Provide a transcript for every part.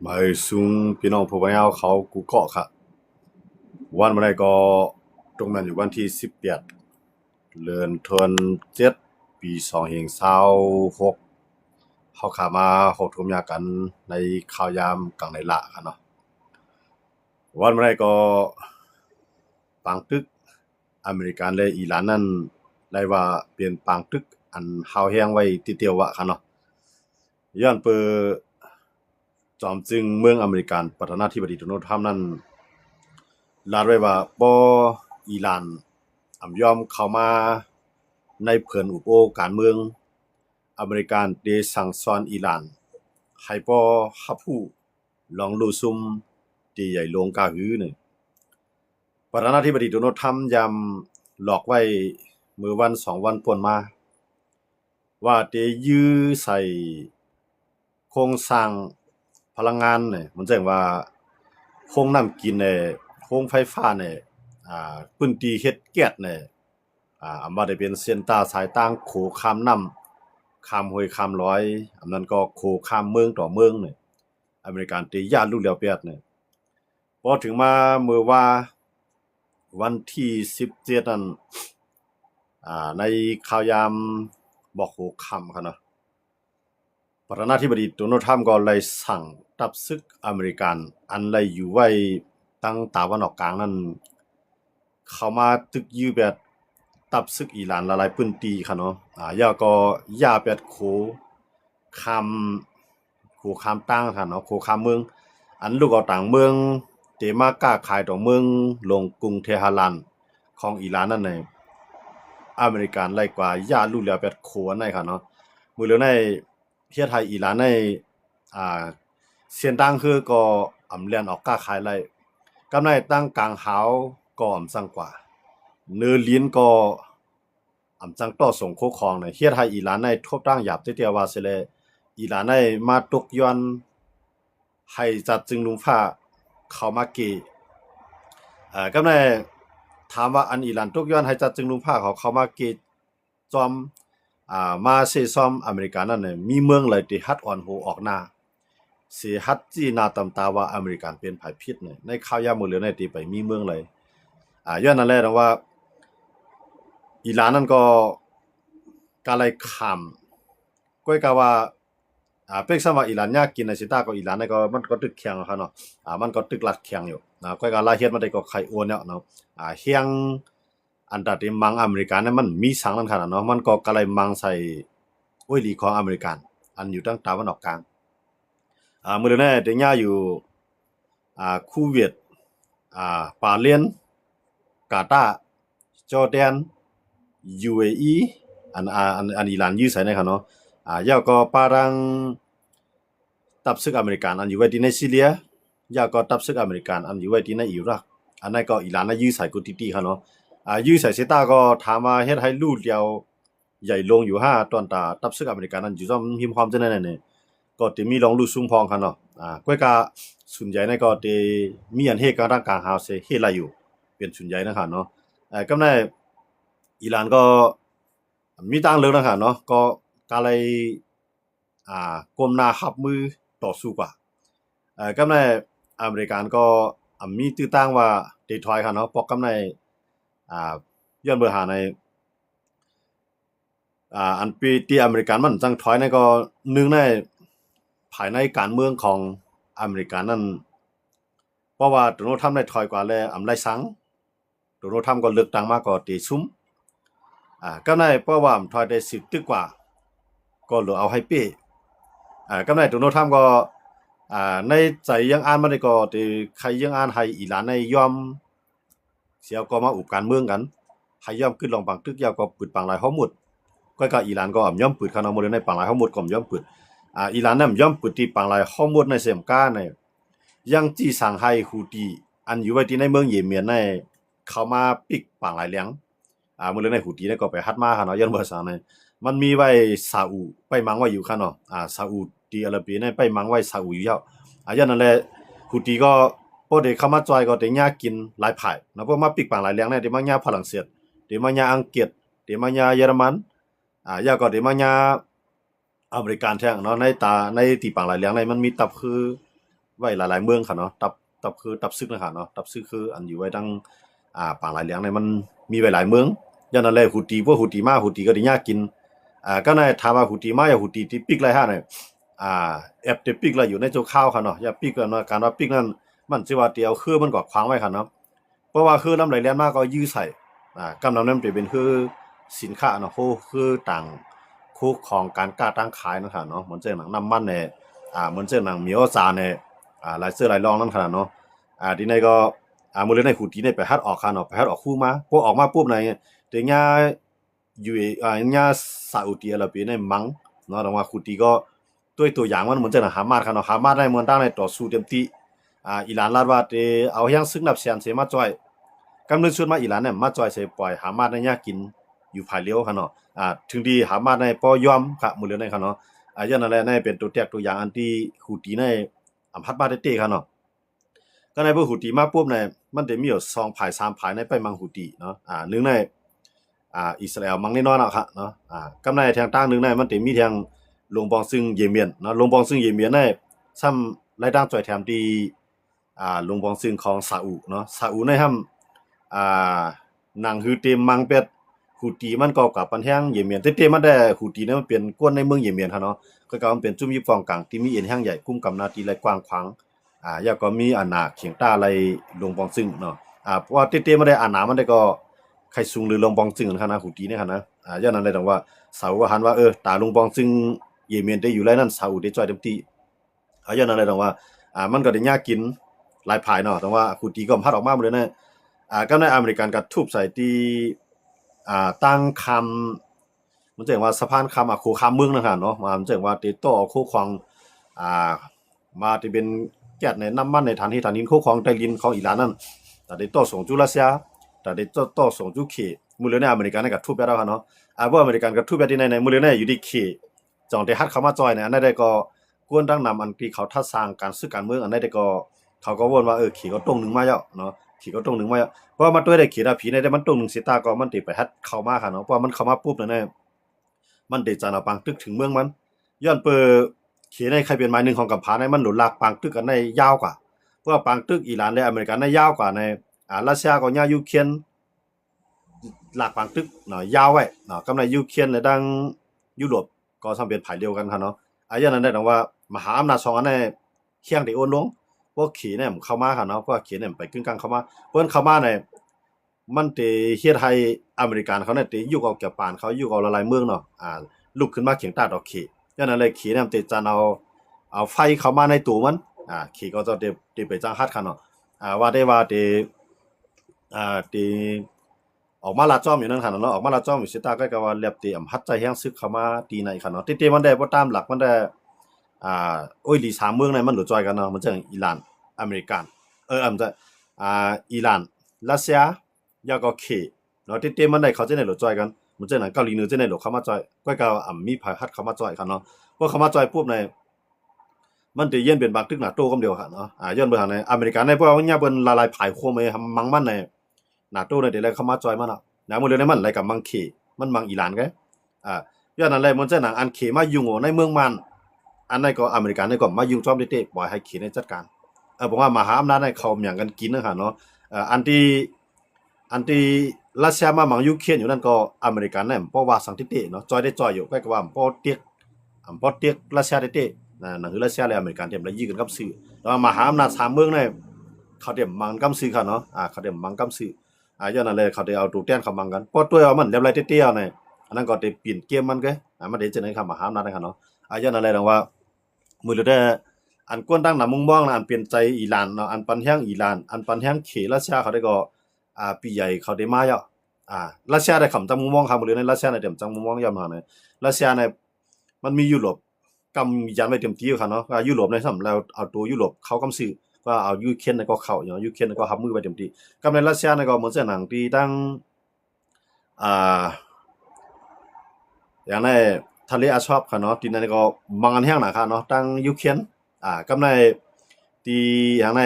หมายซุงพี่น้องผู้บริหารเขากูเกาะค่ะวันเมื่อไรก็ตรงนั้นอยู่วันที่18เดือนธันเจ็ดปี2026เขาขามาเขาทุมยากันในข่าวยามกลางในละค่ะเนาะวันเมื่อไรก็ปังตึกอเมริกันและอิหร่านนั่นได้ว่าเปลี่ยนปังตึกอันเฮาแห้งไว้ติเตียววะค่ะเนาะย้อนเปิดจอมจึงเมืองอเมริกันประธานาธิบดีโดนัลด์ทรัมป์นั้น ลาดไว้ว่าบ่อิหร่านยอมเข้ามาในเผินอุปโภคการเมืองอเมริกันได้สั่งสอนอิหร่านให้บ่รับรู้ลองรู้ซุ่มที่ใหญ่หลวงกาหือนี่ประธานาธิบดีโดนัลด์ทรัมป์ย้ำหลอกไว้มื้อวัน2วันป่วนมาว่าได้ยื้อใส่โครงสร้างพลังงานนี่มันแจ้งว่าโรงน้ำกินนี่โรงไฟฟ้านี่พื้นที่เฮ็ดแก๊สนี่บ่ได้เป็นเส้นตาสายต่างโขข้ามน้ำข้ามห้วยข้ามลอยอันนั้นก็โขข้ามเมืองต่อเมืองนี่อเมริกันติย้านรู้แล้วแปดนี่พอถึงมามื้อว่าวันที่17นั้นในข่าวยามบ่โขค่ำค่ะเนาะ ประธานาธิบดีโดนัลด์ทรัมป์ก็เลยสั่งทัพศึกอเมริกันอันเลยอยู่ไว้ตั้งตะวันออกกลางนั้นเข้ามาตึกยื้อแบบทัพศึกอิหร่านละลายพื้นที่ค่ะเนาะย่าก็ย่าแบบข้ามโขข้ามตั้งค่ะเนาะโขข้ามเมืองอันลูกเอาต่างเมืองเตมาก้าขายต่อเมืองลงกรุงเทหะรันของอิหร่านนั่นเองอเมริกันไล่กว่าย่าลูกเหลือแบบโขอันไหนค่ะเนาะมื้อเหลือใน เฮ็ดให้อิหร่านในอ่าเสียนตังคือก็เลียนออกก้าขายไล่กำไรตั้งกลางหาวก็สังกว่าเนื้อลิ้นก็จังต่อส่งโคของเนี่ยเฮ็ดให้อิหร่านในทบตั้งหยาบเตี้ยๆว่าสิแลอิหร่านในมาตกย้อนให้จัดจึงลุงฟ้าเข้ามาเกกำไรถามว่าอันอิหร่านตกย้อนให้จัดจึงลุงฟ้าเขาเข้ามาเกจอม มาเซซอมอเมริกานั่นเนี่ยมีเมืองเลยที่ฮัดอ่อนโหออกหน้าเสียฮัดจีนาตำตาว่าอเมริกันเป็นภัยพิษเนี่ยในข่าวยามมื้อเหลือในที่ไปมีเมืองเลยย้อนนั่นแหละนะว่าอิหร่านนั่นก็กะเลยข้ามก้อยกะว่าเป็กซะว่าอิหร่านยากกินในสิตาก็อิหร่านนี่ก็มันก็ตึกแข็งอะครับเนาะมันก็ตึกลัดแข็งอยู่ก้อยกะลาเฮ็ดมันได้ก็ไข่โอนเนี่ยเนาะเฮียง อันตาที่มังอเมริกันนั้นมันมีสังนั้นขนาดเนาะมันก็กะเลยมังใส่อ้วยหลีของอเมริกันอันอยู่ตั้งตะวันออกกลางมื้อนั้นได้ย่าอยู่คูเวตบาห์เรนกาตาร์จอร์แดน UAE อันอิหร่านอยู่ไสนะครับเนาะแล้วก็ปารังทัพศึกอเมริกันอันอยู่ไว้ที่ในซีเรียแล้วก็ทัพศึกอเมริกันอันอยู่ไว้ที่ในอิรักอันนั้นก็อิหร่านน่ะอยู่ไสกูติๆครับเนาะ ยื้อใส่เซต้าก็ถามว่าเฮ็ดให้ลูกเดียวใหญ่ลงอยู่5ตอนตาตับซึกอเมริกันนั้นอยู่ซ่อมหิมความจังได๋นั่นนี่ก็ติมีลองลูกซุ่มพองคันเนาะก้อยกะส่วนใหญ่นั่นก็ติมีอันเฮ็ดกลางกลางหาวเซเฮ็ดหลายอยู่เป็นส่วนใหญ่นะครับเนาะกำานั้นอิหร่านก็มีต่างเรื่องนะครับเนาะก็กะเลยก้มหน้ารับมือต่อสู้กว่ากำานั้นอเมริกันก็มีตื้อต่างว่าได้ถอยครับเนาะเพราะกำนั้น อ่าย้อนเบอร์หาในอันปีที่อเมริกันมันจังถอยในก็หนึ่งในภายในการเมืองของอเมริกันนั้นเพราะว่าโดนัลด์ทรัมป์ได้ถอยกว่าแล้วไล่สังโดนัลด์ทรัมป์ก็เลือกตั้งมาก็ตีซุมก็ได้เพราะว่าถอยได้10ตึกกว่าก็เหลือเอาให้เป้ก็ได้โดนัลด์ทรัมป์ก็ในใจยังอ่านมาได้ก็ที่ใครยังอ่านให้อิหร่านในยอมเสียก็มาอุบการเมืองกันให้ยอมขึ้นลองปังตึกยาวก็ปืดปังหลายเฮาหมดก็อิหร่านก็ย่อมปืดคานาโมเลในปังหลายเฮาหมดก็ย่อมปืดอิหร่านนั้นย่อมปืดที่ปังหลายเฮาหมดในเสมกาในยังจี้สังไห้ฮูตีอันอยู่ไว้ที่ในเมืองเยเมนในเข้ามาปิกปังหลายเลียงมื้อในฮูตีเนี่ยก็ไปฮัดมาค่ะเนาะย้อนว่าซะในมันมีไว้ซาอุไปมังไว้อยู่ค่ะเนาะซาอุดีอาระเบียในไปมังไว้ซาอุอยู่แล้วย้อนนั่นแหละฮูตีก็พอได้เข้ามาจอยก็ได้ยากินหลายภายเนาะเพราะมาปิกปังหลายเลียงในได้มายาฝรั่งเศสได้มายาอังกฤษได้มายาเยอรมันยาก็ได้มายาอเมริกันแท้เนาะในที่ปังหลายเลียงในมันมีตับคือ ไว้หลายๆเมืองค่ะเนาะตับคือตับซึกนะคะเนาะตับซึกคืออันอยู่ไว้ทั้งปางหลายเหลียงเนี่ยมันมีไว้หลายเมืองอย่างนั้นแหละฮูตีพวกฮูตีมาฮูตีก็ได้ยากกินก็ในถามว่าฮูตีมาอย่าฮูตีที่ปิกไรฮะเนี่ยแอบติปิกละอยู่ในโจข้าวค่ะเนาะอย่าปิกกันเนาะการว่าปิกนั้นมันสิว่าเตียวคือมันก็ขวางไว้ค่ะเนาะเพราะว่าคือน้ำไหลแล่นมาก็ยื้อใส่กำนำนั้นเป็นคือสินค้าเนาะคือต่างคู่ของการกล้าตั้งขายนะคะเนาะเหมือนเจ้าหนังน้ำมันเนี่ยเหมือนเจ้าหนังเหมียวซาเนี่ยหลายเสื้อหลายรองนั่นขนาดเนาะทีนี้ก็มื้อเลยในหูตีเนี่ยไปฮัดออกค่ะเนาะไปฮัดออกคู่มาพอออกมาปุ๊บในเดี๋ยวอยู่ญาซาอุดิอาระเบียในมังเนาะแต่ว่าหูตีก็ตัวอย่างมันเหมือนเจ้าหนังฮามาสค่ะเนาะฮามาสในเมืองตั้งในต่อสู้เต็มที่อิหร่านลาดว่าเอาอย่างซึ่งนับแสนเสมาจ่อยกำเนิดส่วนมาอิหร่านเนี่ยมาจ่อยเสปล่อยฮามาสในยากินอยู่ภายเลี้ยวค่ะเนาะถึงดีฮามาสในปอยอมค่ะมื้อเลยในค่ะเนาะอย่างนั้นแหละในเป็นตัวแทกตัวอย่างอันที่หูตีในอำพัดมาเต้ค่ะเนาะก็ในพวกหูตีมาปุ๊บเนี่ยมันจะมีอยู่2ภาย3ภายในไปมังหูตีเนาะหนึ่งในอิสราเอลมังแน่นอนอะค่ะเนาะกำในทางต่างหนึ่งในมันจะมีทางลงบองซึ่งเยเมนเนาะลงบองซึ่งเยเมนในซ้ำรายด่างจ่อยแถมที่ลงบองซึ่งของซาอุเนาะซาอุในห้ำหนังฮือเต็มมังเป็ดฮูตีมันก็กับปันแห้งเยเมนเต็มมันได้ฮูตีเนี่ยมันเป็นกวนในเมืองเยเมนค่ะเนาะก็มันเป็นจุ่มยิบฟองกลางที่มีเอ็นแห้งใหญ่กุ้มกำนาทีและกว้างขวางแล้วก็มีอานาเขียงต้าอะไรลงบองซึ่งเนาะเพราะว่าเต็มมันได้อานามันได้ก็ใครสูงหรือลงบองซึ่งค่ะนะฮูตีเนี่ยค่ะนะอย่างนั้นเลยต้องว่าซาอุหันว่าตาลงบองซึ่งเยเมนได้อยู่ไรนั่นซาอุได้จ่อยเต็มที่อย่างนั้นเลยต้องว่ามันก็ได้ยากกินหลายภายเนาะแต่ว่าฮูตีก็พัดออกมาหมดเลยนะก็ในอเมริกันก็ทุบใส่ที่ตั้งคำมันจะว่าสะพานคำโคคามเมืองนะครับเนาะมันจะว่าติดต่อคู่ของมาที่เป็นแก๊สในน้ำมันในฐานที่ฐานหินคู่ของไต้ลินของอิหร่านนั่นแต่ติดต่อส่งจุรัสเซียแต่ติดต่อส่งจุเขมื้อเลยในอเมริกันก็ทุบไปแล้วครับเนาะบ่อเมริกันก็ทุบไปที่ในมื้อเลยในอยู่ที่เขจองที่ฮัดเข้ามาจอยเนี่ยอันนั้นได้ก็กวนดังนำอันที่เขาทัดสร้างการซื้อการเมืองอันนั้นได้ก็เขาก็วนว่าเขก็ตรงนึงมาแล้วเนาะเขก็ตรงนึงมาแล้วเพราะมันตัวได้เขตผีในได้มันตรงนึงสิตาก็มันติไปฮัดเข้ามาค่ะเนาะเพราะมันเข้ามาปุ๊บนั่นแน่มันได้จานาปังตึกถึงเมืองมันย้อนเปิเขในใครเป็นไม้หนึ่งของกัมพาในมันหลุดลากปังตึกกันได้ยาวกว่าเพราะว่าปังตึกอิหร่านและอเมริกันได้ยาวกว่าในรัสเซียก็ยาวยูเครนหลากปังตึกเนาะยาวไว้เนาะกำไรยูเครนและดังยุโรปก็ทำเป็นภายเดียวกันค่ะเนาะอย่างนั้นได้ว่ามหาอำนาจ2อันในเคียงได้โอนลงพวกขี่เนี่ยเข้ามาค่ะเนาะพวกขี่เนี่ยไปกึ่งกลางเข้ามาเพิ่นเข้ามาเนี่ยมันสิเฮ็ดให้อเมริกันเขาเนี่ยสิอยู่กับแก่ปานเขาอยู่กับหลายๆเมืองเนาะลุกขึ้นมาเขียงตาดอกขี่อย่างนั้นเลยขี่เนี่ยมันสิจันเอาไฟเข้ามาในตัวมันขี่ก็จะได้ไปจังฮัดค่ะเนาะว่าได้ว่าที่ออกมาลาดจ้อมอยู่นั่นค่ะเนาะออกมาลาดจ้อมอยู่สิตาก็ว่าแลบติอำหัดใจแฮงซึกเข้ามาตีในค่ะเนาะติมันได้บ่ตามหลักมันได้โอ้ยหลี3เมืองนั้นมันหลุดจอยกันเนาะมันจังอิหร่านอเมริกันมันจะอิหร่านรัสเซียแล้วก็เคเนาะติมันได้เขาจะได้หลุดจอยกันมันจังนั้นเกาหลีเหนือจะได้หลุดเข้ามาจอยก็มีภายฮัดเข้ามาจอยค่ะเนาะพอเข้ามาจอยปุ๊บในมันสิเย็นเป็นบางตึกหน้าโตกำเดียวค่ะเนาะย้อนเบิ่งในอเมริกันในเพราะว่าญาเพิ่นละลายภายโคมให้มังมันในหน้าโตในเดี๋ยวเข้ามาจอยมันเนาะนะมื้อนี้มันไหลกับมังเคมันมังอิหร่านไงย้อนนั้นแหละมันจะหนังอันเคมายุ่งในเมืองมันอันนั้นก็อเมริกันนี่ก็มายุ่งจอมเตะปล่อยให้เคในจัดการผมว่ามหาอำนาจในเขาอย่างกันกินนะคะเนาะอันที่รัสเซียมามังยูเครนอยู่นั่นก็อเมริกันนั่นเพราะว่าสังทิเตเนาะจอยได้จอยอยู่ก็ว่าพอเตียกรัสเซียได้เตนั่นคือรัสเซียและอเมริกันเต็มแล้วยื้อกันกับซื้อแล้วมหาอำนาจ3เมืองนี่เขาเต็มมังกำซื้อค่ะเนาะเขาเต็มมังกำซื้อย้อนนั้นเลยเขาได้เอาตัวแทนเข้ามังกันพอตัวเอามันเรียบร้อยเตี้ยๆนี่อันนั้นก็ได้เปลี่ยนเกมมันก็มันได้จังได๋ครับมหาอำนาจนะคะเนาะย้อนนั้นเลยว่ามื้อละได้อันกวนตั้งหน้ามุมมองอันเปลี่ยนใจอิหร่านเนาะอันปันแห้งอิหร่านอันปันแห้งเขรัสเซียเขาได้ก็ปีใหญ่เขาได้มาแล้วรัสเซียได้คำจังมุมมองครับมื้อในรัสเซียได้เต็มจังมุมมองยามมาเนี่ยรัสเซียเนี่ยมันมียุโรปกำยันไว้เต็มที่ค่ะเนาะยุโรปในสำแล้วเอาตัวยุโรปเขากำซื้อว่าเอายูเครนก็เข้าอย่างยูเครนก็รับมือไว้เต็มที่กำในรัสเซียเนี่ยก็เหมือนเส้นหนังที่ตั้งอย่างในทะเลอาซอบค่ะเนาะที่นั่นก็มังอันแห้งนะคะเนาะตั้งยูเครนกำในที่อย่างใน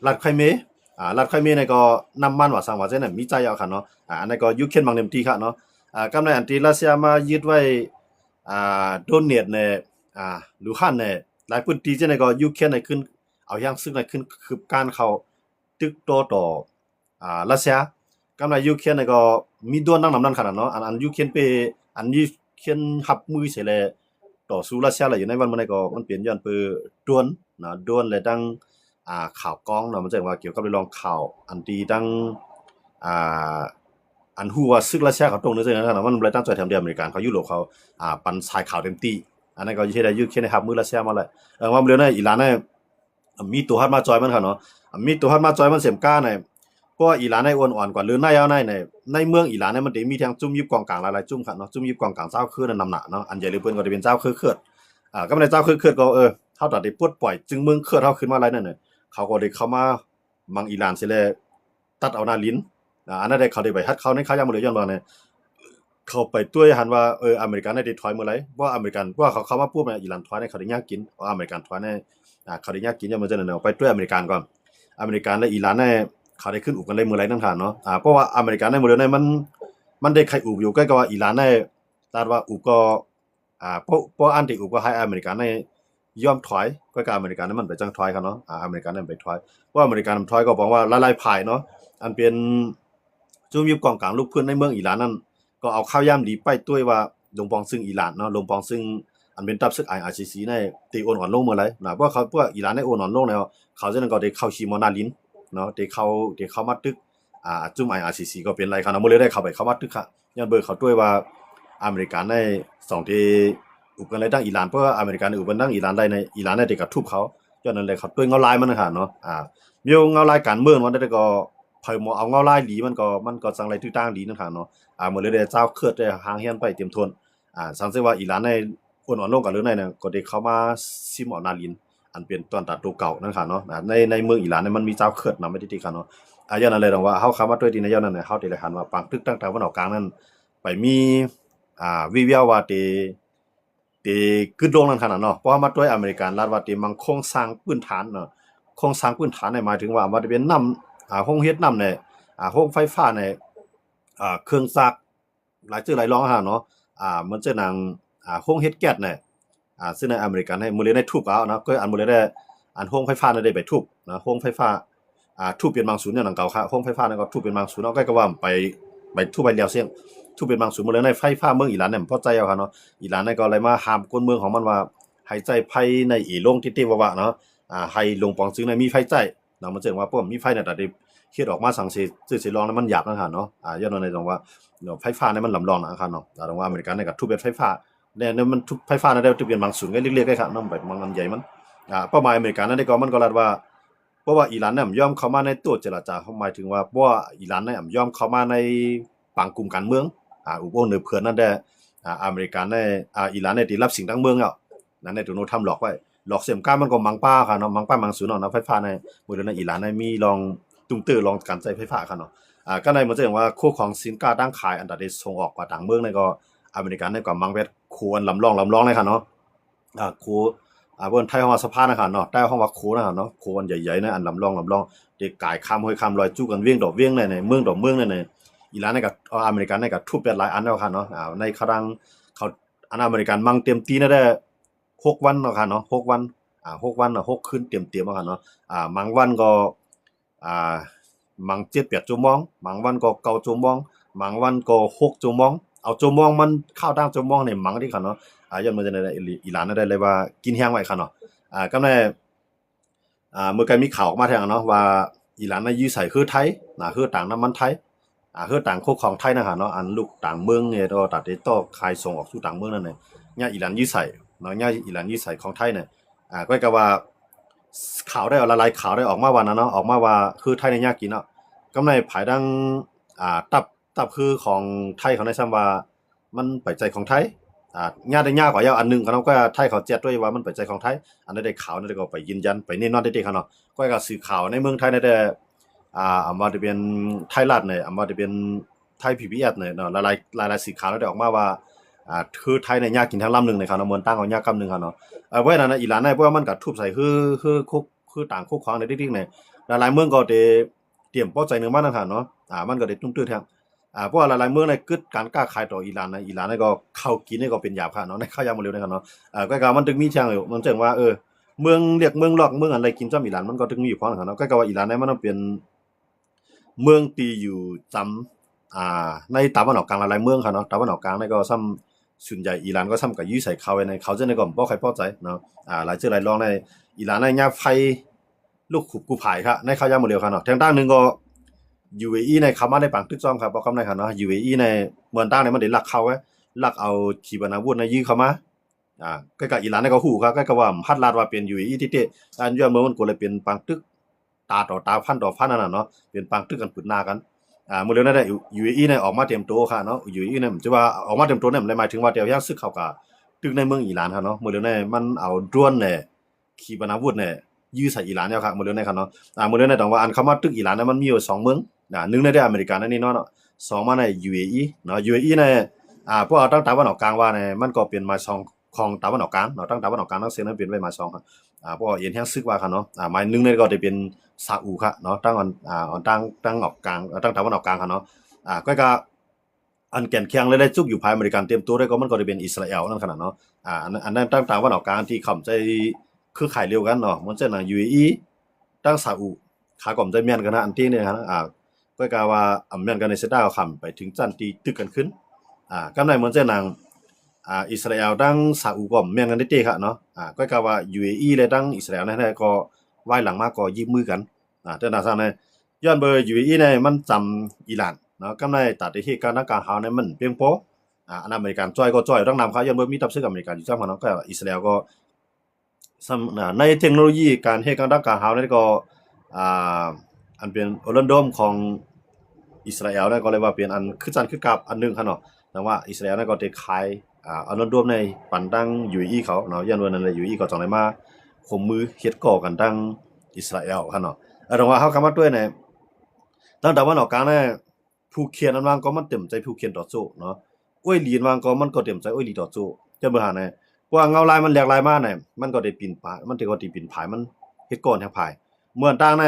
รัฐไครเมียรัฐไครเมียเนี่ยก็น้ำมันว่าสั่งว่าจังนั้นมีใจเอาค่ะเนาะอันนั้นก็ยูเครนมังเต็มที่ค่ะเนาะกำในอันที่รัสเซียมายึดไว้โดเนตเนี่ยลูฮันเนี่ยหลายพื้นที่จังได๋ก็ยูเครนได้ขึ้น เอาอย่างซึ่งในขึ้นคือการเข้าตึกต่อรัสเซียกำไรยูเครนก็มีดวนนั่งนำนั้นขนาดเนาะอันยูเครนไปอันยูเครนหับมือเสียเลยต่อสู้รัสเซียอะไรอยู่ในวันมันก็มันเปลี่ยนย้อนเปดวนนะดวนเลยตั้งข่าวกองเนาะมันจะว่าเกี่ยวกับเรื่องข่าวอันตีตั้งอ่าอันฮู้ว่าซึกรัสเซียเขาตรงนั้นจังนั้นนะมันเลยตั้งใจทำเดียวอเมริกันเขายุโรปเขาปันสายข่าวเต็มที่อันนั้นก็อยู่ที่ใดยูเครนหับมือรัสเซียมาเลยว่าเรื่องนั้นอิหร่านเนี่ยมีตัวฮัดมาจอยมันค่ะเนาะมีตัวฮัดมาจอยมันเสียมก้าเนี่ยเพราะว่าอิหร่านในอ่อนกว่าหรือในเอาในเมืองอิหร่านเนี่ยมันจะมีทางจุ่มยุบกองกลางหลายๆจุ่มค่ะเนาะจุ่มยุบกองกลางเจ้าคือนั่นนำหนักเนาะอันใหญ่หรือเปิ้นก็จะเป็นเจ้าคือเคิดก็ไม่ได้เจ้าคือเคิดก็เฮาตัดได้ปลดปล่อยจึงเมืองเคิดเฮาขึ้นมาหลายนั่นน่ะเขาก็ได้เข้ามามังอิหร่านสิแลตัดเอาหน้าลิ้นอันนั้นได้เขาได้ไปฮัดเขาในเขายังบ่เลยย้อนว่าเนี่ยเขาไปด้วยหันว่าอเมริกันได้ถอยเมื่อไหร่ว่าอเมริกันว่าเขาเข้ามาปุ๊บเนี่ยอิหร่านถอยเนี่ยเขาได้ยากกินอเมริกันถอยเนี่ยเขาได้ยากกินอย่างมันจะนั่นเนาะไปด้วยอเมริกันก่อนอเมริกันและอิหร่านเนี่ยเขาได้ขึ้นอู่กันเลยเมื่อไหร่นั่นท่านเนาะเพราะว่าอเมริกันในเมื่อเนี่ยมันได้ใครอู่อยู่ใกล้กับว่าอิหร่านเนี่ยตาว่าอู่ก็เพราะอันที่อู่ก็ให้อเมริกันเนี่ยยอมถอยก็กับอเมริกันนั้นมันไปจังถอยกันเนาะอเมริกันนั้นไปถอยว่าอเมริกันถอยก็บอกว่าหลายๆฝ่ายเนาะอันเป็นจุ่มยุบกองกลางลูกพื้นในเมืองอิหร่านนั้นก็เอาข้าวย่ำดีไปด้วยว่าลงปองซึ่งอิหร่านเนาะลงปองซึ่งอันเป็นตับซึก IRGC ในตีโอนอ่อนลงเมื่อไหร่นะเพราะเขาพวกอิหร่านในโอนอ่อนลงแล้วเขาจะนั่นก็ได้เข้าชิมอนาลินเนาะได้เข้ามาตึกจุ่ม IRGC ก็เป็นไรครับเนาะมื้อเลยได้เข้ามาตึกค่ะย้อนเบอร์เขาด้วยว่าอเมริกันใน2ที่อุปกันเลยดังอิหร่านเพราะว่าอเมริกันอุปกันดังอิหร่านได้ในอิหร่านได้กับทุบเขาย้อนนั้นเลยเขาด้วยเงาลายมันน่ะค่ะเนาะมีเงาลายการเมืองมันได้ก็เผยหมอเอาเงาลายหลีมันก็จังไรตื้อต่างหลีนั่นค่ะเนาะมื้อเลยได้เจ้าเคิดได้หางเฮียนไปเตรียมทนสังเกตว่าอิหร่านในคนอ่อนลงกันหรือในเนี่ยก็ได้เข้ามาซิมออนาลินอันเป็นต้นตัดตัวเก่านั่นค่ะเนาะในเมืองอิหร่านเนี่ยมันมีเจ้าเคิดนำไม่ได้ที่ค่ะเนาะย้อนนั้นเลยต้องว่าเฮาเข้ามาด้วยที่ในย้อนนั้นเนี่ยเฮาได้เลยหันว่าปังตึกตั้งแต่วันออกกลางนั้นไปมีวิแววว่าที่กึดลงนั่นขนาดเนาะเพราะว่ามาด้วยอเมริกันรัฐว่าที่มันโครงสร้างพื้นฐานเนาะโครงสร้างพื้นฐานเนี่ยหมายถึงว่ามันจะเป็นนำโรงเฮ็ดนำเนี่ยโรงไฟฟ้าเนี่ยเครื่องจักรหลายชื่อหลายรองเนาะมันจะหนังโรงเฮ็ดแก๊สเนี่ยซึ่งในอเมริกันให้มื้อเลยได้ทุบเอาเนาะก็อันมื้อเลยได้อันโรงไฟฟ้าได้ไปทุบนะโรงไฟฟ้าทุบเป็นบางศูนย์อย่างดังเก่าค่ะโรงไฟฟ้านั่นก็ทุบเป็นบางศูนย์เนาะก็ว่าไปทุบไปแล้วเสียงทุบเป็นบางศูนย์มื้อเลยในไฟฟ้าเมืองอิหร่านเนี่ยพอใจเอาค่ะเนาะอิหร่านเนี่ยก็เลยมาห้ามคนเมืองของมันว่าให้ใจไผในอีโรงติๆว่าๆเนาะให้ลงปองซึ่งในมีไฟใจเนาะมันจึงว่าพวกมีไฟเนี่ยตัดได้เฮ็ดออกมาสังสิลองแล้วมันหยาบนั่นค่ะเนาะย้อนว่าในตรงว่าเนาะไฟฟ้าเนี่ยมันลำรองนะครับเนาะตรงว่าอเมริกันเนี่ยก็ทุบเป็นไฟฟ้าเนี่ยมันทุบไฟฟ้าเนี่ยได้ทุบเป็นบางศูนย์ก็เล็กๆได้ครับเนาะไปบางอันใหญ่มันเป้าหมายอเมริกันนั่นก็มันก็รัดว่าเพราะว่าอิหร่านเนี่ยยอมเข้ามาในตัวเจรจาหมายถึงว่าเพราะว่าอิหร่านเนี่ยยอมเข้ามาในปางกลุ่มการเมืองอุปโภคเหนือเพื่อนนั่นได้อเมริกันในอิหร่านในที่รับสิ่งทั้งเมืองอ่ะนั่นในตัวโน้ทำหลอกไว้หลอกเสียมก้ามันก็มังป้าค่ะเนาะมังป้ามังศูนย์เนาะไฟฟ้าในมื้อนั้นอิหร่านในมีลองตุ้งตื้อลองการใช้ไฟฟ้าค่ะเนาะก็ในมันจะเห็นว่าคู่ของสินค้าตั้งขายอันใดส่งออกกว่าต่างเมืองในก็อเมริกันในก็มังเวทคูอันลำรองเลยค่ะเนาะคูเบิ่นไทยฮ้องว่าสะพานน่ะค่ะเนาะใต้ฮ้องว่าคูน่ะค่ะเนาะคูอันใหญ่ๆนะอันลำรองที่กายข้ามห้วยข้ามลอยจู้กันเวียงดอกเวียงในเมืองดอกเมืองในอิหร่านในก็อเมริกันในก็ทุบเป็นหลายอันแล้วค่ะเนาะในครั้งเขาอันอเมริกันมังเต็มตีน่ะได้6วันเนาะค่ะเนาะ6วัน6วันน่ะ6คืนเต็มๆเนาะค่ะเนาะบางวันก็อ่าบาง7-8ชั่วโมงบางวันก็9ชั่วโมงบางวันก็6ชั่วโมงเอาชั่วโมงมันเข้าตั้งชั่วโมงนี่มังที่ค่ะเนาะย้อนมาจากในอิหร่านได้เลยว่ากินแห้งไว้ค่ะเนาะก็ในเมื่อกี้มีข่าวออกมาแทงเนาะว่าอิหร่านน่ะอยู่ไสคือไทยคือต่างน้ำมันไทยคือต่างคู่ของไทยนะค่ะเนาะอันลูกต่างเมืองเนี่ยก็ตัดได้ต่อขายส่งออกสู่ต่างเมืองนั่นน่ะญาอิหร่านอยู่ไสเนาะญาอิหร่านอยู่ไสของไทยเนี่ยก็ว่าข่าวได้หลายๆข่าวได้ออกมาว่านั้นเนาะออกมาว่าคือไทยเนี่ยยากกินเนาะกำในภายดังตับคือของไทยเขาได้ซ้ำว่ามันไปใจของไทยญาได้ยากกว่ายาวอันนึงเขาก็ไทยเขาแจ้งด้วยว่ามันไปใจของไทยอันนั้นได้ข่าวนั่นก็ไปยืนยันไปแน่นอนได้ๆครับเนาะก็สื่อข่าวในเมืองไทยได้อามาจะเป็นไทยรัฐเนี่ยอามาจะเป็นไทย PBS เนี่ยเนาะหลายสื่อข่าวได้ออกมาว่าคือไทยเนี่ยยากกินทั้งลำนึงในครับเนาะเหมือนตั้งเอายากกำนึงครับเนาะเพราะฉะนั้นอิหร่านเนี่ยเพราะว่ามันก็ทุบใส่คือต่างคู่ขวางในดิ๊กๆเนี่ยหลายๆเมืองก็ได้เตรียมพอใจนึงมานั่นค่ะเนาะมันก็ได้ตุ้มตื้อแท้เพราะว่าหลายๆเมืองในกึดการกล้าขายต่ออิหร่านนะอิหร่านนี่ก็เข้ากินนี่ก็เป็นหยาบค่ะเนาะในข้าวยามบ่เร็วนะครับเนาะก็มันถึงมีทางอยู่มันจึงว่า เมืองเรียกเมืองหลอกเมืองอะไรกินจ้ำอิหร่านมันก็ถึงมีอยู่พอนะครับเนาะก็ว่าอิหร่านเนี่ยมันต้องเป็นเมืองตีอยู่จำในตะวันออกกลางหลายๆเมืองครับเนาะตะวันออกกลางนี่ก็ซ้ำส่วนใหญ่อิหร่านก็ซ้ำกับยื้อใส่เขาไว้ในเขาจะในก็บ่ใครพอใจเนาะหลายเจอหลายรองในอิหร่านในยาไฟลูกขุบกูผายครับในเขายาหมดเดียวครับเนาะทางด้านหนึงก็ UAE ในเขามาในปังตึกซ้อมครับบ่คำในครับเนาะ UAE ในเมืองต่างเนี่ยมันได้ลักเขาไว้ลักเอาขีปนาวุธในยื้อเข้ามาก็กับอิหร่านในก็ฮู้ครับก็ว่าฮัดลาดว่าเป็น UAE ที่เตอันย้อนเมืองมันก็เลยเป็นปังตึกตาต่อตาพันต่อพันนั่นน่ะเนาะเป็นปังตึกกันปึดหน้ากันมื้อเร็วนั้นได้ UAE เนี่ยออกมาเตรียมตัวครับเนาะ UAE เนี่ยจะว่าออกมาเตรียมตัวเนี่ยหมายถึงว่าเดี๋ยวยังซึกเข้ากับตึกในเมืองอิหร่านครับเนาะมื้อเร็วนี้มันเอาดรวนเนี่ยขีปนาวุธเนี่ยยื้อใส่อิหร่านแล้วครับมื้อเร็วนี้ครับเนาะมื้อเร็วนี้ต้องว่าอันเข้ามาตึกอิหร่านเนี่ยมันมีอยู่2เมืองหนึ่งในได้อเมริกานั่นนี่เนาะสองมาใน UAE เนาะ UAE เนี่ยพวกเอาตั้งตะวันออกกลางว่าเนี่ยมันก็เป็นมาช่องของตะวันออกกลางเนาะตั้งตะวันออกกลางทั้งเส้นนั้นเป็นไว้มาช่องครับพวกเอียนแฮงซึกว่าครับเนาะหมายหนึงเนี่ยก็จะเป็นซาอุครับเนาะตั้งตั้งออกกลางตั้งตะวันออกกลางครับเนาะก็อันแก่นแข็งเลยได้จุกอยู่ภายอเมริกันเตรียมตัวได้ก็มันก็จะเป็นอิสราเอลนั่นขนาดเนาะอันนั้นตั้งตะวันออกกลางที่เข้าใจคือข่ายเร็วกันเนาะมันจะน่ะ UAE ตั้งซาอุขากล่อมใจแม่นกันนะอันที่เนี่ยครับก็กะว่าอำแม่นกันในเสยดาวค่ำไปถึงจันตีตึกกันขึ้นกำไรเหมือนเจ้านางอิสราเอลตั้งซาอุก็แม่นกันได้เตะครับเนาะก็กะว่า UAE และตั้งอิสราเอลนั่นแหละก็ไหว้หลังมาก็ยิบมือกันแต่น่าซังเนี่ยย้อนเบอร์ UAE เนี่ยมันจำอิหร่านเนาะกำไรตัดที่เหตุการณ์การหาเนี่ยมันเพียงพออันอเมริกันจ้อยก็จ้อยต้องนำเขาย้อนเบอร์มีทัพซึกอเมริกันอยู่จังเนาะก็อิสราเอลก็ในเทคโนโลยีการเหตุการณ์การหาเนี่ยก็อันเป็นโอลันโดมของอิสราเอลเนี่ยก็เลยว่าเป็นอันคือจันคือกับอันนึงครับเนาะแต่ว่าอิสราเอลเนี่ยก็ได้ขายโอลันโดมในปันตั้ง UAE เขาเนาะย้อนว่านั่นแหละ UAE ก็จังได๋มาข่มมือเฮ็ดก่อกันตั้งอิสราเอลครับเนาะแต่ว่าเฮาเข้ามาด้วยเนี่ยตั้งแต่วันออกกลางเนี่ยผู้เขียนอันวางก็มันเต็มใจผู้เขียนต่อสู้เนาะอ้วยหลีนวางก็มันก็เต็มใจอ้วยหลีต่อสู้จะเบิ่งหาเนี่ยว่าเงาลายมันแหลกลายมาเนี่ยมันก็ได้ปีนป่ายมันก็ได้ปีนผายมันเฮ็ดก่อนแทงผายเมื่อต่างใน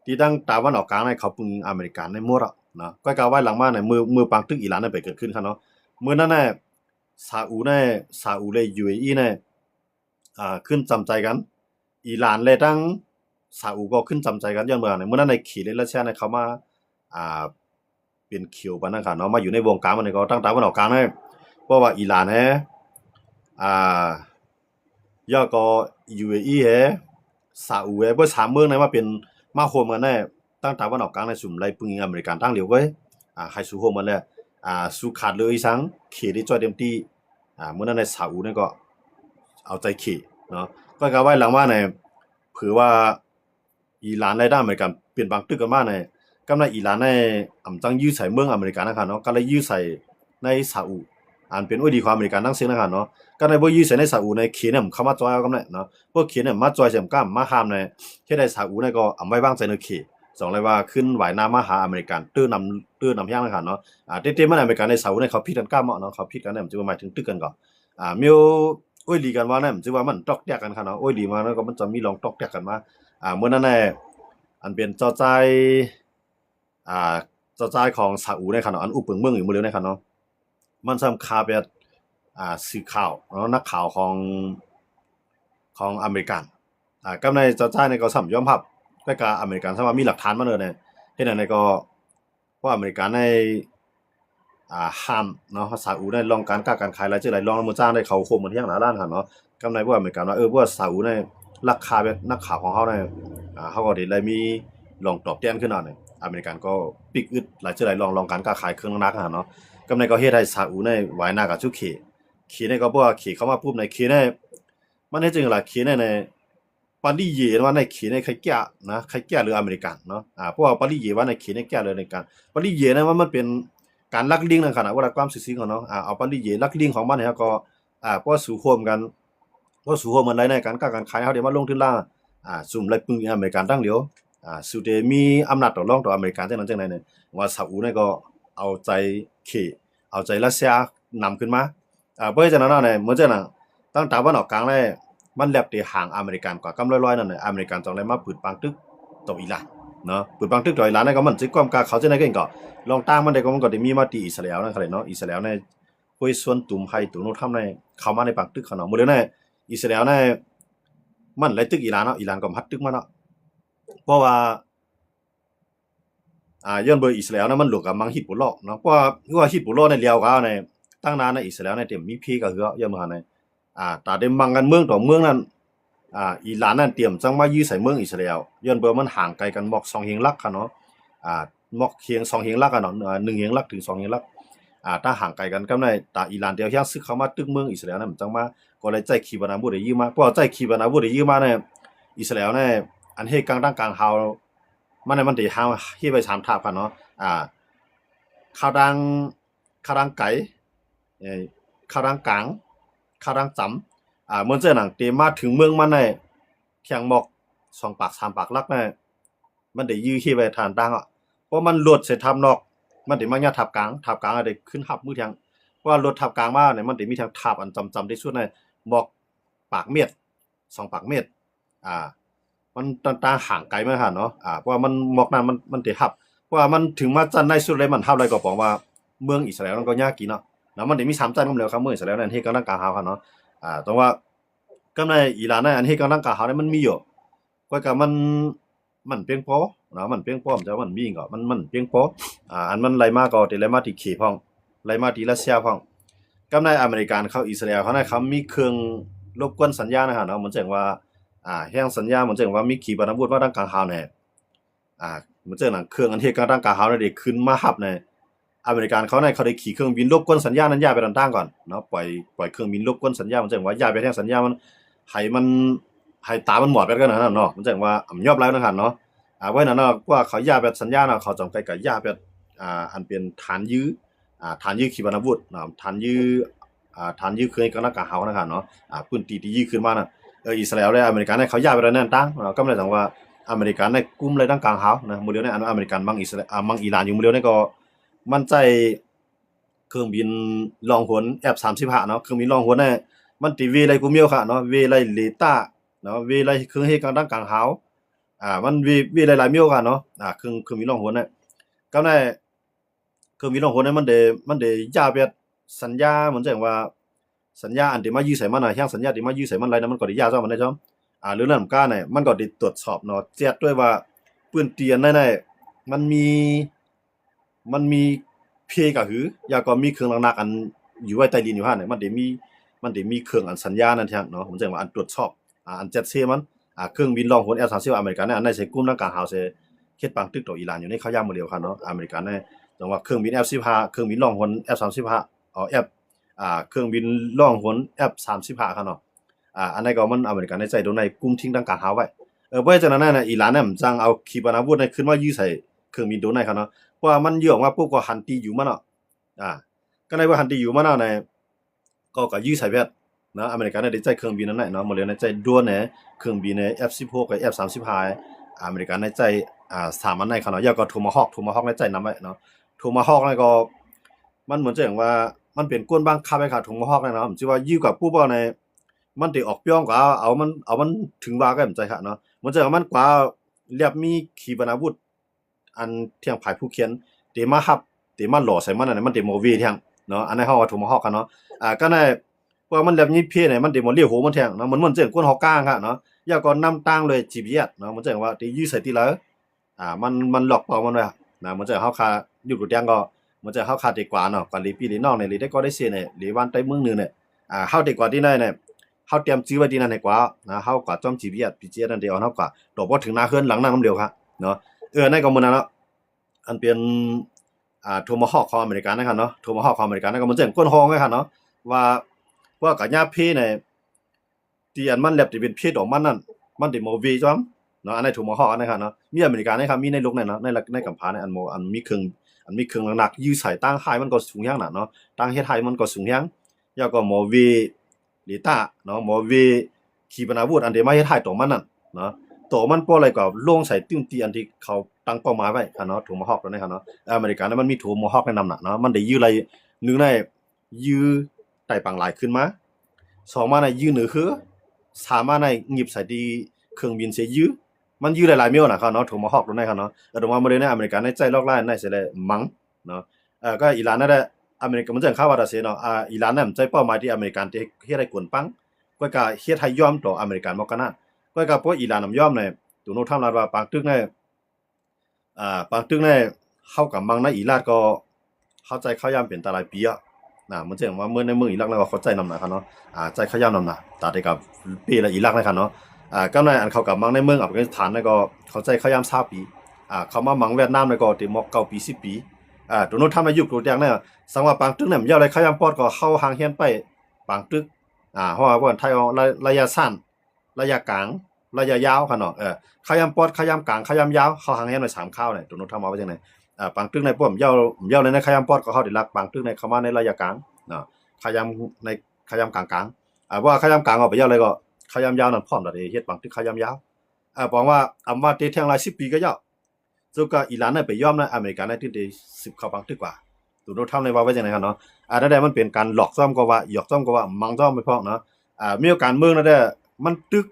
ที่ตั้งตะวันออกกลางในเขาปึงอเมริกันในหมดอ่ะเนาะก็กะว่าหลังมาเนี่ยมือปังตึกอิหร่านเนี่ยไปเกิดขึ้นครับเนาะมื้อนั้นน่ะซาอุเลย UAE เนี่ยขึ้นจำใจกันอิหร่านเลยตั้งซาอุก็ขึ้นจำใจกันย้อนเมื่อเนี่ยมื้อนั้นในขี่ในรัสเซียเนี่ยเขามาเป็นคิวปานนั้นครับเนาะมาอยู่ในวงการมันนี่ก็ตั้งตะวันออกกลางเนี่ยเพราะว่าอิหร่านเนี่ยอ่า ย่อก็ UAE แฮซาอุแฮเบิ่3เมืองนั้นมาเป็นมาร่วมกันแน่ตั้งตะวันออกกลางในสุ่มไล่ปึงอเมริกันตั้งเหลียวเว้ยให้สู่ร่วมกันแล้วสู่ขาดเลยซังเขได้จ้อยเต็มที่มื้อนั้นในซาอุเนี่ยก็เอาใจเขเนาะก็กะไว้หลังมาเนี่ยเผื่อว่าอิหร่านรายได้อเมริกันเปลี่ยนบางตึกกันมาเนี่ยกำาในอิหร่านในอำจังยื้อใส่เมืองอเมริกันนะครับเนาะก็เลยยื้อใส่ในซาอุอันเป็นโอ้ยดีความอเมริกันทั้งสิ้นนะครับเนาะ ก็ในบ่ยื้อใส่ในซาอุในเขเนี่ยเข้ามาจอยเอากำาเนาะพวกเขเนี่ยมาจอยเสียมก้ามมาห้ามในเฮ็ดให้ซาอุเนี่ยก็อำไว้วางใจในเขสองเลยว่าขึ้นว่ายน้ำมาหาอเมริกันตื้อนำย่างนะครับเนาะเต็มๆมันอเมริกันในซาอุเนี่ยเขาผิดกันก้ามเนาะเขาผิดกันเนี่ยมันจะหมายถึงตึกกันก่อนมีโอ้ยลีกันว่าเนี่ยมันสิว่ามันตอกแตกกันครับเนาะโอ้ยลีมาแล้วก็มันจะมีลองตอกแตกกันมาเมื่อนั้นแหละอันเป็นเจ้าใจอ่าเจ้าใจของซาอุเนี่ยครับเนาะอันอุปึงเมืองอยู่มื้อเร็วเนี่ยครับเนาะมันซ้ำคาแบบสื่อข่าวเนาะนักข่าวของอเมริกันกำในเจ้าจ้ายในก็ซ้ำยอมรับก็กะอเมริกันซ้ำว่ามีหลักฐานมาเลยเนี่ยเฮ็ดให้ในก็ว่าอเมริกันในห้ามเนาะซาอุได้ลองการค้าการขายหลายเทื่อหลายรองมื้อจ้างได้เข้าโคมเหมือนอย่างหน้าร้านหั่นเนาะกำในว่าอเมริกันว่าว่าซาอุเนี่ยราคาแบบนักข่าวของเฮาเนี่ยเฮาก็ได้มีลองตอบแทนขึ้นมาเนี่ยอเมริกันก็ปิกอึดหลายเทื่อหลายรองการค้าขายเครื่องนักหั่นเนาะกำในก็เฮ็ดให้ซาอุเนี่ยไหวหน้ากับจุเคขี่ในก็บ่ว่าขี่เข้ามาปุ๊บในขี่ในมันเฮ็ดจังล่ะขี่ในปาลีเยว่าในขี่ในใครแก่นะใครแก่หรืออเมริกันเนาะเพราะว่าปาลีเยว่าในขี่ในแก่เลยในการปาลีเยนะว่ามันเป็นการลักลิงนั่นขนาดว่าความซื่อๆของเนาะเอาปาลีเยลักลิงของมันเนี่ยก็เพราะสู่โคมกันเพราะสู่โคมมันหลายในการค้าการขายเฮาได้มาลงทุนล่าซุ่มไล่ปึงอเมริกันตั้งเดียวสุดมีอำนาจต่อรองต่ออเมริกันจังนั้นจังได๋เนี่ยว่าซาอุเนี่ยก็เอาใจเขเอาใจรัสเซียนำขึ้นมาเพราะฉะนั้นเนี่ยเหมือนจังนั้นตั้งตะวันออกกลางเลยมันแลบที่ห่างอเมริกันกว่ากำร้อยๆนั่นน่ะอเมริกันจังได๋มาปืนปังตึกต่ออิหร่านเนาะปืนปังตึกต่ออิหร่านนี่ก็มันสิความกล้าเขาจังได๋ก็ลองตั้งมันได้ก็มันก็ได้มีมาที่อิสราเอลนั่นคั่นแหละเนาะอิสราเอลเนี่ยห้วยส่วนตุ่มไผตุโนทำในเข้ามาในปังตึกเขาเนาะมื้อเดียวเนี่ยอิสราเอลเนี่ย มันเลยตึกอิหร่านเนาะอิหร่านก็ฮัดตึกมันเนาะเพราะว่าย้อนเบอร์อิสราเอลนะมันหลวกกับมังฮิตบุลเนาะเพราะว่าฮิตบุลในเลียวเขาในตั้งนานในอิสราเอลในเต็มมีพีก็คือย้อนมาในตาได้มังกันเมืองต่อเมืองนั้นอิหร่านนั่นเตรียมจังมายื้อใส่เมืองอิสราเอลย้อนเบอร์มันห่างไกลกันบอก2เฮงลักค่ะเนาะมอกเฮียง2เฮงลักอ่ะเนาะ1เฮงลักถึง2เฮงลักถ้าห่างไกลกันก็ในตาอิหร่านเดียวเฮียงซึกเข้ามาตึกเมืองอิสราเอลนั่นจังมาก็เลยใจขีปนาวุธได้ยื้อมาเพราะใจขีปนาวุธได้ยื้อมาเนี่ยอิสราเอลเนี่ยอันเฮกลางตั้งกลางเฮามันได้เฮาเฮ็ดไป3ทับกันเนาะข้าวดังไก่ข้าวดังกลางข้าวดังจำเหมือนเจ้าหนังเตมาถึงเมืองมันในเพียงหมอก2ปาก3ปากลักในมันได้ยื้อเฮ็ดไปทานตั้งอ่ะเพราะมันหลดเสร็จทำนอกมันได้มาญาทับกลางได้ขึ้นทับมือเทียงเพราะว่ารถทับกลางมาเนี่ยมันได้มีทางทับอันจำได้สุดในบอกปากเม็ด2ปากเม็ดมันต่างห่างไกลมาหั่นเนาะเพราะว่ามันหมอกนั้นมันได้ทับว่ามันถึงมาจันในสุดเลยมันเท่าไรก็บอกว่าเมืองอิสราเอลมันก็ยากกินเนาะแล้วมันได้มี3จันก็แล้วครับเมืองอิสราเอลนั่นเฮ็ดกำลังกลางหาวครับเนาะแต่ว่าก็ในอิหร่านอันเฮ็ดกำลังกลางหาวนี่มันมีอยู่ก็มันเพียงพอเนาะมันเพียงพอแต่ว่ามันมีก็มันเพียงพออันมันไหลมาก็ได้ไหลมาที่เขพ้องไหลมาที่รัสเซียพ้องก็ในอเมริกันเข้าอิสราเอลเขาได้เขามีเครื่องรบกวนสัญญาณนะครับเนาะเหมือนจังว่าแฮงสัญญาเหมือนจังว่ามีขีปนาวุธว่าทางกลางหาวเนี่ยมันเจอหนังเครื่องอันเฮ็ดกลางกลางหาวได้ขึ้นมาฮับในอเมริกันเขาได้ขี่เครื่องบินรบกวนสัญญาณนั้นย้ายไปทางต่างก่อนเนาะปล่อยเครื่องบินรบกวนสัญญาณมันจังว่าย้ายไปทางสัญญาณมันให้ตามันหมอดไปกันนั่นเนาะมันจังว่าอำยอบแล้วนะครับเนาะไว้นั่นเนาะว่าเขาย้ายไปสัญญาณเขาจำไกลกับย้ายไปอันเป็นฐานยื้อฐานยื้อขีปนาวุธเนาะฐานยื้อเครื่องกลางกลางหาวนะครับเนาะปืนตียื้อขึ้นมาน่ะอิสราเอลและอเมริกันเขาย้ายไปแล้วนั่นต่างก็ไม่ได้จังว่าอเมริกันในกลุ่มเลยตั้งกลางหาวนะมื้อเดียวในอเมริกันบางอิสราบางอิหร่านอยู่มื้อเดียวนี่ก็มันใจเครื่องบินลองหน F35 เนาะเครื่องบินลองหนเนี่ยมันติเวไลกูเมียวค่ะเนาะเวไลเลต้าเนาะเวไลเครื่องเฮกลางตั้งกลางหาวมันเวหลายๆเมียวค่ะเนาะเครื่องบินลองหนเนี่ยก็ในเครื่องบินลองหนเนี่ยมันได้ย้ายไปสัญญาเหมือนจังว่าสัญญาอันที่มายื้อใส่มันน่ะแฮงสัญญาที่มายื้อใส่มันไรนะมันก็ได้ย้ายซะมันได้จ้อหรือนั่นก้าเนี่ยมันก็ได้ตรวจสอบเนาะแจ้งด้วยว่าปืนเตียนในมันมีเพก็หืออยาก็มีเครื่องหนักๆอันอยู่ไว้ใต้ดินอยู่หั่นเนี่ยมันได้มีเครื่องอันสัญญาณนั่นแท้เนาะผมจังว่าอันตรวจสอบอันเจ็ดเซมันเครื่องบินรองหน F-35 อเมริกันเนี่ยอันนั้นใช้กลุ่มทางการหาวใช้เฮ็ดปังตึกต่ออิหร่านอยู่ในเขาย่ามมื้อเดียวครับเนาะอเมริกันเนี่ยจังว่าเครื่องบิน F-15 เครื่องบินรองหน F-35 F เครื่องบินรองหน F-35 ครับเนาะอันนั้นก็มันอเมริกันได้ใช้โดนในกลุ่มทิ้งทางการหาวไว้เพราะฉะนั้นน่ะอิหร่านเนี่ยมันจังเอาขีปนาวุธเนี่ยขึ้นมายื้อใส่เครื่องบินโดนในครับเนาะเพราะว่ามันยื้อออกมาปุ๊บก็หันตีอยู่มันเนาะก็ในว่าหันตีอยู่มันเนาะในก็ยื้อใส่แบบนะอเมริกันได้ใช้เครื่องบินนั้นเนาะมื้อเดียวในใช้ดวนเนี่ยเครื่องบินใน F16 กับ F35 อเมริกันได้ใช้3อันในครับเนาะแล้วก็โทมาฮอคในใช้นำไว้เนาะโทมาฮอคนั่นก็มันเหมือนจังว่ามันเป็นกวนบังคับให้ขาโทมาฮอคนั่นเนาะผมสิว่ายื้อกับผู้บ่ในมันได้ออกเปียงก็เอามันถึงว่าก็ผมใจครับเนาะเหมือนจังว่ามันกว่าเรียบมีขีปนาวุธอันเที่ยงภายผู้เขียนเตมาฮับเตมาหล่อใส่มันนั่นมันเตโมเวเที่ยงเนาะอันนั้นเฮาว่าโทมาฮอคกันเนาะก็ได้ว่ามันแบบนี้เพเนี่ยมันเดโมเลียวโหมันแทงเนาะมันเจ๋งกวนฮอกกลางค่ะเนาะอย่าก็นำตั้งเลย GPS เนาะมันเจ๋งว่าที่ยื้อใส่ติแล้วมันหลอกเปล่ามันว่านะมันเจ๋งเฮาคาอยู่ดูแดงก็มันเจ๋งเฮาคาดีกว่าเนาะกว่าลีปีลีน้องเนี่ยลีได้ก็ได้เสียเนี่ยลีวันใต้เมืองนึงเนี่ยเฮาดีกว่าที่ไหนเนี่ยเฮาเตรียมซื้อไว้ที่นั่นให้กว่านะเฮากว่าจ้อม GPS นั่นเดียวเฮากว่าดอกบ่ถึงหน้าเฮือนหลังนั้นนำเดียวครับเนาะนั่นก็มื้อนั้นเนาะอันเป็นโทมาฮอคของอเมริกันนะครับเนาะโทมาฮอคของอเมริกันนั่นก็มันเจ๋งกวนฮองไว้ครับเนาะว่ากับญาเพเนี่ยที่อันมันแลบที่เป็นเพดอกมันนั่นมันได้โมเวจ้อมเนาะอันนั้นถูกมาฮอกอันนะครับเนาะมีอเมริกันนะครับมีในโลกนั่นเนาะในกัมพาเนี่ยอันมีเครื่องหนักๆยื้อใส่ตั้งไฮมันก็สูงอย่างน่ะเนาะตั้งเฮ็ดไฮมันก็สูงอย่างแล้วก็โมเวเลต้าเนาะโมเวขีปนาวุธอันที่มาเฮ็ดไฮตัวมันนั่นเนาะตัวมันปออะไรก็ลงใส่ติ้งตีอันที่เขาตั้งเป้าหมายไว้ครับเนาะถูกมาฮอกแล้วนะครับเนาะอเมริกันมันมีถูกมาฮอกแนะนำน่ะเนาะมันได้ยื้ออะไรนึงได้ยื้อไต่ปังหลายขึ้นมา2มาในยื้อเหนือคือ3มาในหยิบใส่ที่เครื่องบินเสียยื้อมันยื้อหลายๆเมียวน่ะครับเนาะถูกมาฮอกตรงนั้นครับเนาะตรงว่ามื้อนี้อเมริกันในใจลอกล่าในเสิได้มั้งเนาะก็อิหร่านนั่นแหละอเมริกันมันจังเข้าว่าดาเสเนาะอิหร่านนั้นใจเป้าหมายที่อเมริกันที่เฮ็ดให้กวนปังก็เฮ็ดให้ยอมต่ออเมริกันบ่กันนะ ก็กับพวกอิหร่านนำย่อมเนี่ยตูโนทำลาดว่าปางตึกเนี่ยปางตึกเนี่ยเข้ากับมังในอิหร่านก็เข้าใจเข้ายามเป็นตาลายปีอ่ะมันจะว่าเมื่อในเมืองอิรักแล้วก็เข้าใจนำหนาครับเนาะใจเข้ายามนำหนาตาได้กับปีละอิรักนะครับเนาะก็ในอันเข้ากับมังในเมืองอัฟกานิสถานเนี่ยก็เข้าใจเข้ายาม20 ปีเขามามังเวียดนามเนี่ยก็ติมอก9 ปี10 ปีตูโนทำอายุตัวอย่างเนี่ยสังว่าปางตึกเนี่ยมันยาวเลยเข้ายามปอดก็เข้าหางเฮียนไปปางตึกเพราะว่าไทยระยะสั้นระยะกลางระยะยาวค่ะเนาะขยามปอดขยามกลางขยามยาวเข้าหางเฮียนไป3ข้าวเนี่ยตัวนู้นทำมาไว้จังได๋ปางตึกในพวกยาวเลยในขยามปอดก็เข้าได้รักปางตึกในเข้ามาในระยะกลางเนาะขยามในขยามกลางว่าขยามกลางออกไปยาวเลยก็ขยามยาวนั่นพร้อมแล้วเฮ็ดปางตึกขยามยาวบอกว่าว่าเตเที่ยงหลาย10 ปีก็ยาวซึ่งก็อิหร่านเนี่ยไปยอมนะอเมริกันได้ที่ได้10เข้าปางตึกกว่าตัวนู้นทำในว่าไว้จังได๋ครับเนาะนั่นแหละมันเป็นการหลอกซ่อมก็ว่าหยอกซ่อมก็ว่ามังซ่อมไปพอกเนาะมีโอกาสเมืองนั่นแหละมันตึก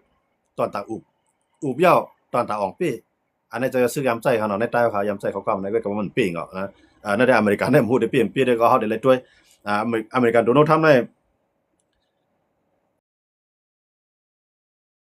ตอนตาอุบยาวตอนตาอองเป้อันนี้จะซื้อยามใจเขาเนาะในใต้เขายามใจเขาก็ในก็มันเป้งอ่ะนะนั่นได้อเมริกันได้พูดได้เปลี่ยนเป้ได้ก็เฮาได้เลยด้วยอเมริกันโดนัลด์ทรัมป์ได้